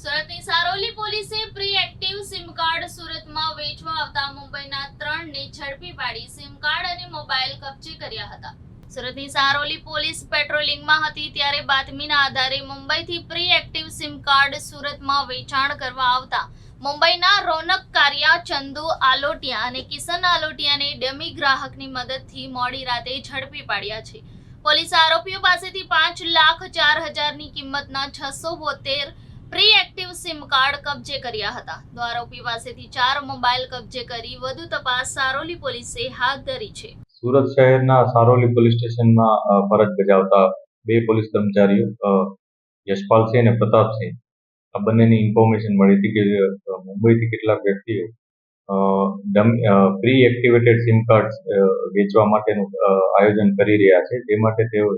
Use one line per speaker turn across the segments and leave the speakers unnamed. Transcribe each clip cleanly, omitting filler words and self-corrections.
સુરતની સારોલી પોલીસે pre active sim card સુરતમાં વેચવા આવતા મુંબઈના 3ને ઝડપી પાડી સિમ કાર્ડ અને મોબાઈલ કબજે કર્યા હતા. સુરતની સારોલી પોલીસ પેટ્રોલિંગમાં હતી ત્યારે બાતમીના આધારે મુંબઈથી પ્રી એક્ટિવ સિમ કાર્ડ સુરતમાં વેચાણ કરવા આવતા મુંબઈના રોનક કારિયા, ચંદુ આલોટિયા અને કિશન આલોટિયાને ડમી ગ્રાહકની મદદથી મોડી રાતે ઝડપી પાડ્યા છે. પોલીસે આરોપીઓ પાસેથી 5,04,000ની કિંમતના 672 પ્રી એક્ટિવ સિમ કાર્ડ કબજે કર્યા હતા. તો આરોપી પાસેથી 4 મોબાઈલ કબજે કરી વધુ તપાસ સારોલી પોલીસે હાથ ધરી છે.
સુરત શહેરના સારોલી પોલીસ સ્ટેશનમાં ફરજ બજાવતા 2 પોલીસ કર્મચારીઓ યશપાલસિંહ અને પ્રતાપસિંહ આ બંનેની ઇન્ફોર્મેશન મળી હતી કે મુંબઈથી કેટલાક વ્યક્તિઓ પ્રી એક્ટિવેટેડ સિમ કાર્ડ વેચવા માટેનું આયોજન કરી રહ્યા છે. તે માટે તેઓ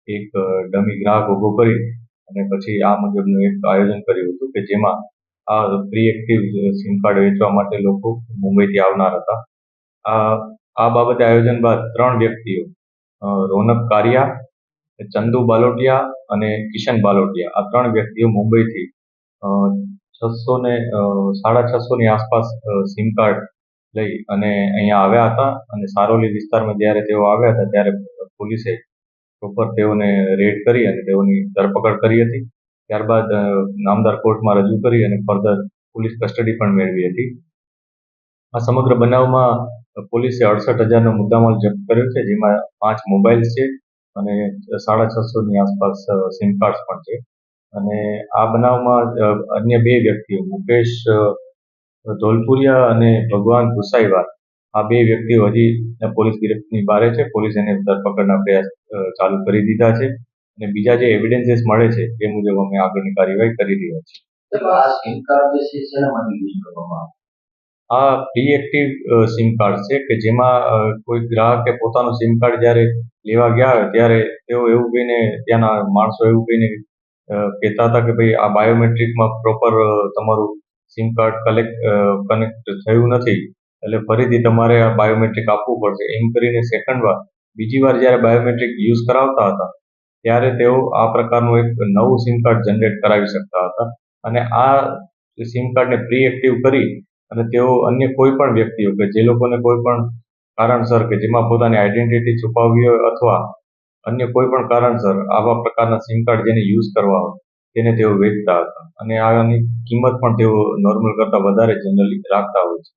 એક ડમી ગ્રાહક ઉભો કરી અને પછી આ મુજબનું એક આયોજન કર્યું હતું કે જેમાં આ પ્રી એક્ટિવ સિમ કાર્ડ વેચવા માટે લોકો મુંબઈથી આવનાર હતા. આ બાબતે આયોજન બાદ 3 વ્યક્તિઓ રોનક કારિયા, ચંદુ બાલોટિયા અને કિશન બાલોટિયા આ 3 વ્યક્તિઓ મુંબઈથી 600 ની આસપાસ સિમ કાર્ડ લઈ અને અહીંયા આવ્યા હતા અને સારોલી વિસ્તારમાં જ્યારે તેઓ આવ્યા હતા ત્યારે પોલીસે પ્રોપર તેઓને રેડ કરી અને તેઓની ધરપકડ કરી હતી. ત્યારબાદ નામદાર કોર્ટમાં રજૂ કરી અને ફર્ધર પોલીસ કસ્ટડી પણ મેળવી હતી. આ સમગ્ર બનાવમાં પોલીસે 68,000નો મુદ્દામાલ જપ્ત કર્યો છે, જેમાં 5 મોબાઈલ્સ છે અને 650ની આસપાસ સિમ કાર્ડ્સ પણ છે. અને આ બનાવમાં અન્ય 2 વ્યક્તિઓ મુકેશ ધોલપુરિયા અને ભગવાન ગુસાઈવાર આ 2 વ્યક્તિઓ હજી પોલીસ ગિરફ્તની બહાર છે. પોલીસ એને ધરપકડના પ્રયાસ ચાલુ કરી દીધા છે અને બીજા જે એવિડન્સીસ મળે છે એ મુજબ અમે આગળની કાર્યવાહી કરી રહ્યા છીએ. આ પ્રી એક્ટિવ સિમ કાર્ડ છે કે જેમાં કોઈ ગ્રાહકે પોતાનું સિમ કાર્ડ જ્યારે લેવા ગયા હોય ત્યારે તેઓ એવું કહીને ત્યાંના માણસો એવું કહીને કહેતા હતા કે ભાઈ આ બાયોમેટ્રિકમાં પ્રોપર તમારું સિમ કાર્ડ કનેક્ટ થયું નથી, એટલે ફરીથી તમારે આ બાયોમેટ્રિક આપવું પડશે એમ કરીને બીજી વાર જ્યારે બાયોમેટ્રિક યુઝ કરાવતા હતા ત્યારે તેઓ આ પ્રકારનું એક નવું સિમ કાર્ડ જનરેટ કરાવી શકતા હતા. અને આ સિમ કાર્ડને પ્રી એક્ટિવ કરી અને તેઓ અન્ય કોઈ પણ વ્યક્તિઓ કે જે લોકોને કોઈ પણ કારણસર કે જેમાં પોતાની આઈડેન્ટિટી છુપાવવી હોય અથવા અન્ય કોઈ પણ કારણસર આવા પ્રકારના સિમ કાર્ડ જેને યુઝ કરવા હોય તેને તેઓ વેચતા હતા અને આની કિંમત પણ તેઓ નોર્મલ કરતાં વધારે જનરલી રાખતા હોય છે.